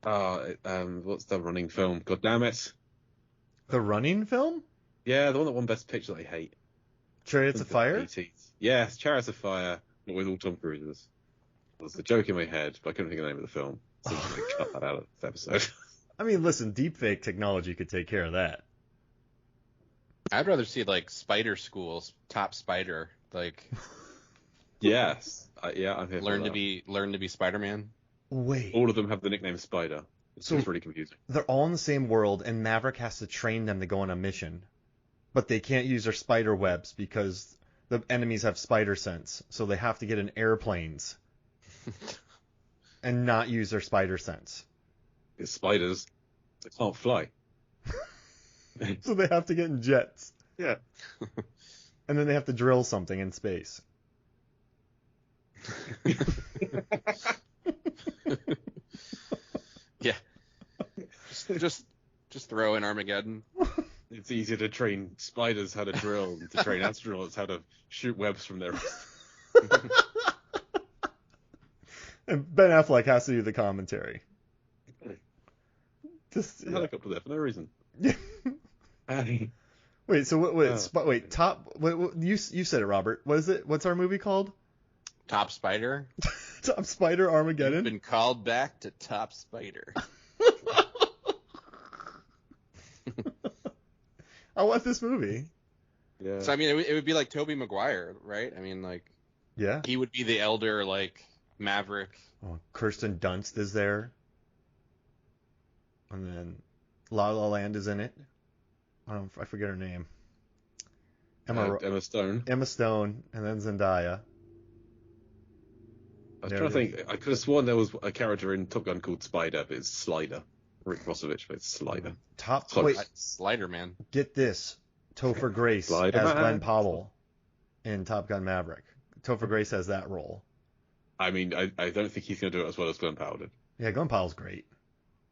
what's the running film? God damn it. The Running film? Yeah, the one that won Best Picture that I hate. Chariots of Fire? Yes, Chariots of Fire, but with all Tom Cruises. There's a joke in my head, but I couldn't think of the name of the film. So I'm going to cut that out of this episode. I mean, listen, deepfake technology could take care of that. I'd rather see like Spider Schools, Top Spider, like Yes. Yeah, I'm here for learn that. to be Spider-Man. Wait. All of them have the nickname Spider. It's So- just really confusing. They're all in the same world, and Maverick has to train them to go on a mission. But they can't use their spider webs because the enemies have spider sense. So they have to get in airplanes and not use their spider sense. It's spiders. They can't fly. So they have to get in jets. Yeah. And then they have to drill something in space. Yeah. Just throw in Armageddon. It's easier to train spiders how to drill than to train astronauts how to shoot webs from their... And Ben Affleck has to do the commentary. Just A helicopter there for no reason. yeah. Wait, so Oh. you said it, Robert. What is it? What's our movie called? Top Spider. Top Spider Armageddon? Been called back to Top Spider. I want this movie. Yeah. So I mean, it would be like Tobey Maguire, right? I mean, like Yeah. he would be the elder, like Maverick. Oh, Kirsten Dunst is there. And then La La Land is in it. I forget her name. Emma Stone. Emma Stone, and then Zendaya. I was There trying to it think. I could have sworn there was a character in Top Gun called Spider, but it's Slider. Rick Rossovich, but it's Slider. Top. Close. Wait, Slider Man. get this. Topher Grace Slider as Man. Glenn Powell in Top Gun Maverick. Topher Grace has that role. I mean, I don't think he's going to do it as well as Glenn Powell did. Yeah, Glenn Powell's great.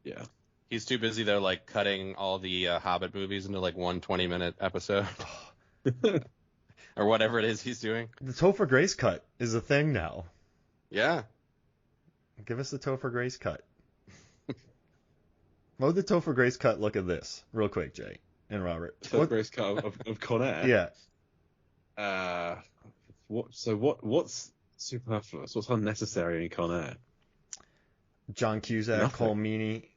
Yeah. He's too busy though, like cutting all the Hobbit movies into like one 20-minute episode. or whatever it is he's doing. The Topher Grace cut is a thing now. Yeah. Give us the Topher Grace cut. What would the Topher Grace cut look at this? Real quick, Jay and Robert. Topher Grace cut of Con Air. Yeah. What's superfluous? What's unnecessary in Con Air? John Cusack, Nothing. Cole Meany.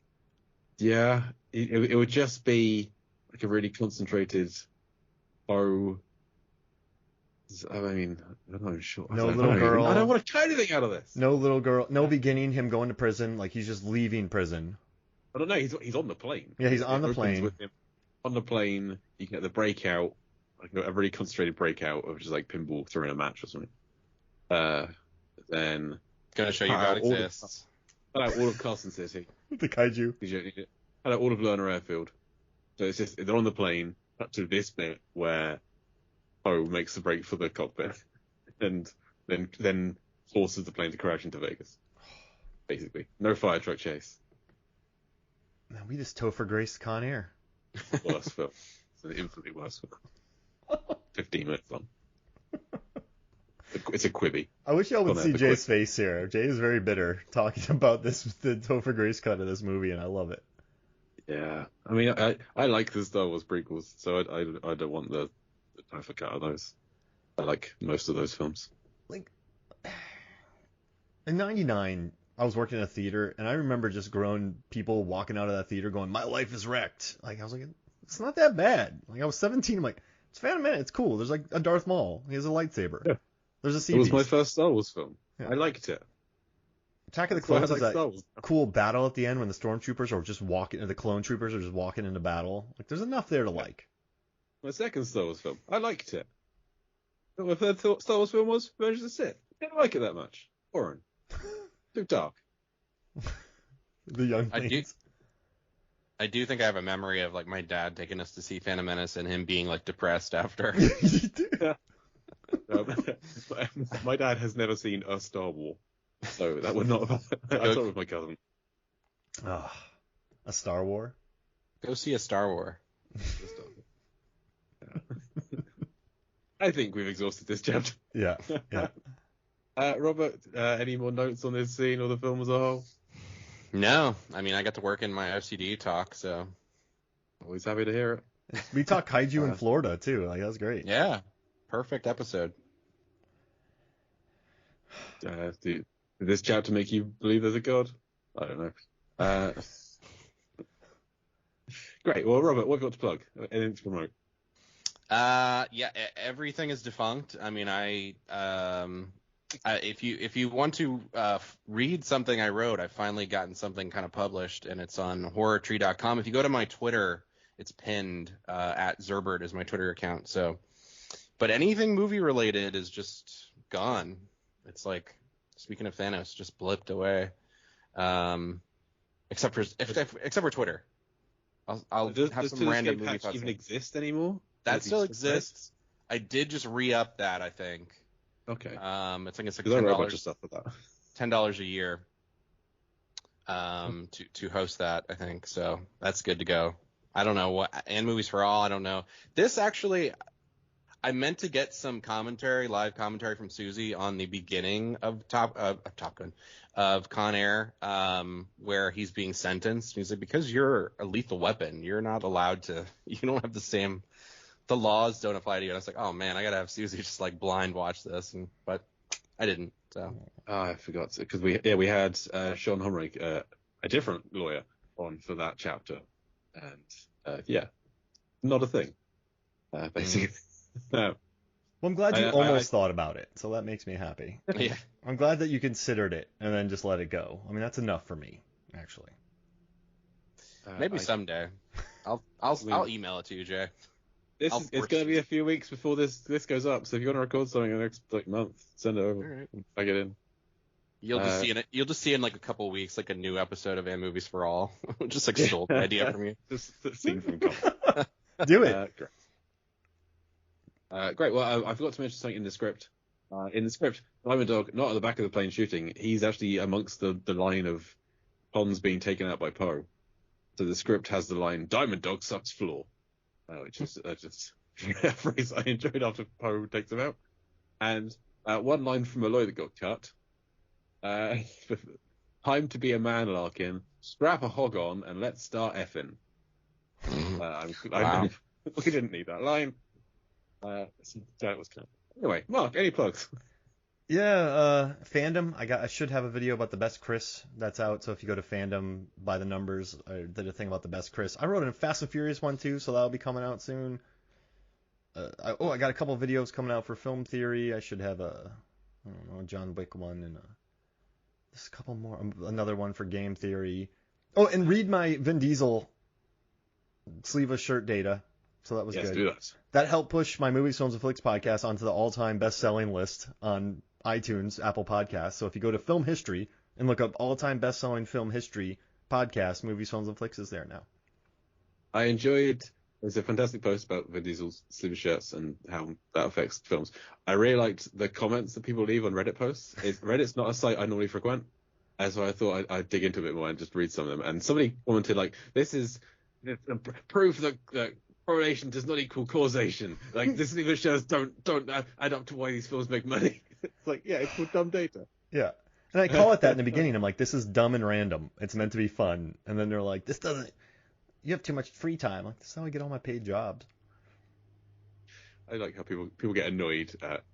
Yeah, it would just be like a really concentrated I mean, I'm not sure. No little girl. I don't want to cut anything out of this. No little girl. No beginning him going to prison. Like he's just leaving prison. I don't know. He's on the plane. Yeah, he's on It the opens plane. with him on the plane. You get the breakout, like a really concentrated breakout of just like pinball throwing a match or something. Then Gonna show you God exists. all of Carson City. The kaiju. All of Lerner Airfield. So it's just they're on the plane up to this bit where Poe makes the break for the cockpit, and then forces the plane to crash into Vegas. Basically, no fire truck chase. Man, we just Topher Grace Con Air. Worst film. It's an infinitely worse film. 15 minutes long. It's a Quibi. I wish y'all would Con Air, see the Jay's quiz. face here. Jay is very bitter talking about the Topher Grace cut of this movie, and I love it. Yeah, I mean, I like the Star Wars prequels, so I don't want the Topher cut of those. I like most of those films. Like, in '99, I was working in a theater, and I remember just grown people walking out of that theater going, "My life is wrecked." Like, I was like, it's not that bad. Like, I was 17. I'm like, it's Phantom Menace. It's cool. There's like a Darth Maul. He has a lightsaber. Yeah. There's a sea It was my beast. first Star Wars film. Yeah. I liked it. Attack of the That's why I Clones is like that Star Wars. cool battle at the end when the stormtroopers are just walking, the clone troopers are just walking into battle. Like, there's enough there to like. My second Star Wars film. I liked it. But my third Star Wars film was Revenge of the Sith. Didn't like it that much. Boring. Too dark. The young I do- things. I do think I have a memory of like my dad taking us to see Phantom Menace and him being like depressed after. My dad has never seen a Star Wars, so that would not have. I saw it with my cousin. Ah, a Star War. Go see a Star Wars. I think we've exhausted this chapter. Yeah, yeah. Robert, any more notes on this scene or the film as a whole? No, I mean I got to work in my OCD talk, so Always happy to hear it. We talked kaiju in Florida too. Like, that was great. yeah, perfect episode. Did this chapter make you believe there's a god? I don't know. Great. Well, Robert, what have you got to plug? Anything to promote? Everything is defunct. I mean, if you want to read something I wrote, I've finally gotten something kind of published, and it's on horrortree.com. If you go to my Twitter, it's pinned at Zerbert is my Twitter account. So, but anything movie related is just gone. It's like, speaking of Thanos, just blipped away. Except for Twitter. I'll Does have some Today's random Game movie Patch thoughts. even exist anymore? That Is it still just exists. I did just re-up that, I think. Okay. I think it's like Because I wrote a bunch of stuff for that. $10 a year to host that, I think. So that's good to go. I don't know what, and Movies for All, I don't know. This actually, I meant to get some live commentary from Susie on the beginning of Top Gun, of Con Air, where he's being sentenced. He's like, because you're a lethal weapon, you're not allowed to, you don't have the laws don't apply to you. And I was like, oh man, I gotta have Susie just like blind watch this, but I didn't. So I forgot because we had Sean Humrick, a different lawyer, on for that chapter, and not a thing, basically. No. Well, I'm glad you I almost thought about it, so that makes me happy. yeah, I'm glad that you considered it and then just let it go. I mean, that's enough for me, actually. maybe someday. I'll email it to you, Jay. It's going to be a few weeks before this goes up, so if you want to record something in the next month, send it over. All right. Plug it in. You'll just see in like a couple of weeks like a new episode of And Movies for All. Just like stole the idea from you. Just the scene from Con. Do it. Great. Great. Well, I forgot to mention something in the script. In the script, Diamond Dog, not at the back of the plane shooting, he's actually amongst the line of ponds being taken out by Poe. So the script has the line, Diamond Dog sucks floor. Which is just phrase I enjoyed after Poe takes him out. And one line from Malloy that got cut. Time to be a man, Larkin. Strap a hog on and let's start effing. Wow. We didn't need that line. That was kind of... Anyway, Mark, any plugs? Yeah, fandom. I should have a video about the best Chris that's out. So if you go to fandom by the numbers, I did a thing about the best Chris. I wrote a Fast and Furious one too, so that'll be coming out soon. I got a couple videos coming out for Film Theory. I should have I don't know, John Wick one and just a couple more. Another one for Game Theory. Oh, and read my Vin Diesel sleeveless shirt data. So that was Yes, good. do that. That helped push my Movies, Films, and Flicks podcast onto the all-time best-selling list on iTunes, Apple Podcasts. So if you go to Film History and look up all-time best-selling film history podcast, Movies, Films, and Flicks is there now. I enjoyed... There's a fantastic post about Vin Diesel's sleeveless shirts and how that affects films. I really liked the comments that people leave on Reddit posts. Reddit's not a site I normally frequent, and so I thought I'd dig into it a bit more and just read some of them. And somebody commented, like, this is proof that correlation does not equal causation. Like, the sleeveless shirts don't add up to why these films make money. It's like, yeah, it's called dumb data. Yeah. And I call it that in the beginning. I'm like, this is dumb and random. It's meant to be fun. And then they're like, this doesn't... You have too much free time. Like, this is how I get all my paid jobs. I like how people get annoyed at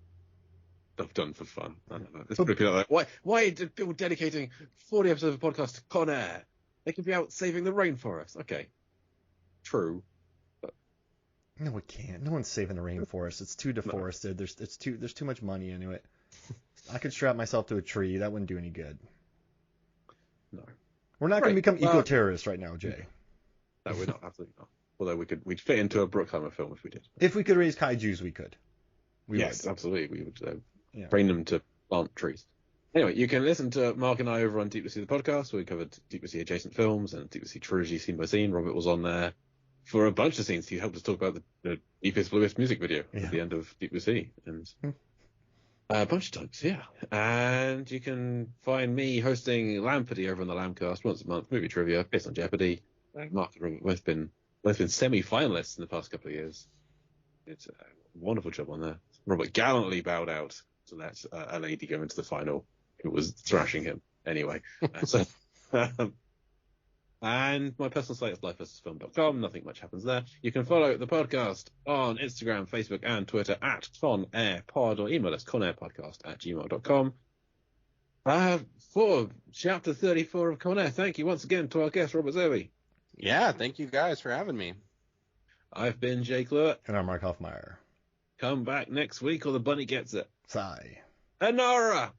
stuff done for fun. I don't know. There's people like, why are people dedicating 40 episodes of a podcast to Con Air? They could be out saving the rainforest. Okay. True. But... No, we can't. No one's saving the rainforest. It's too deforested. No. There's too much money into it. I could strap myself to a tree. That wouldn't do any good. No. We're not going to become eco-terrorists right now, Jay. No, we're not. Absolutely not. Although we'd fit into a Bruckheimer film if we did. If we could raise kaijus, we could. Yes, absolutely. We would train them to plant trees. Anyway, you can listen to Mark and I over on Deep to See the podcast, where we covered Deep to See adjacent films and Deep to See trilogy scene by scene. Robert was on there for a bunch of scenes. He helped us talk about the deepest, bluest music video at the end of Deep to See. And a bunch of times, yeah. And you can find me hosting Lampardy over on the Lamcast once a month, movie trivia based on Jeopardy. Mark and Robert both been semi-finalists in the past couple of years. It's a wonderful job on there. Robert gallantly bowed out to let a lady go into the final who was thrashing him. Anyway, and my personal site is lifeversusfilm.com. Nothing much happens there. You can follow the podcast on Instagram, Facebook, and Twitter at ConAirPod, or email us conairpodcast@gmail.com. For chapter 34 of Con Air, thank you once again to our guest, Robert Zerby. Yeah, thank you guys for having me. I've been Jake Lewis. And I'm Mark Hoffmeyer. Come back next week or the bunny gets it. Sigh. Anara!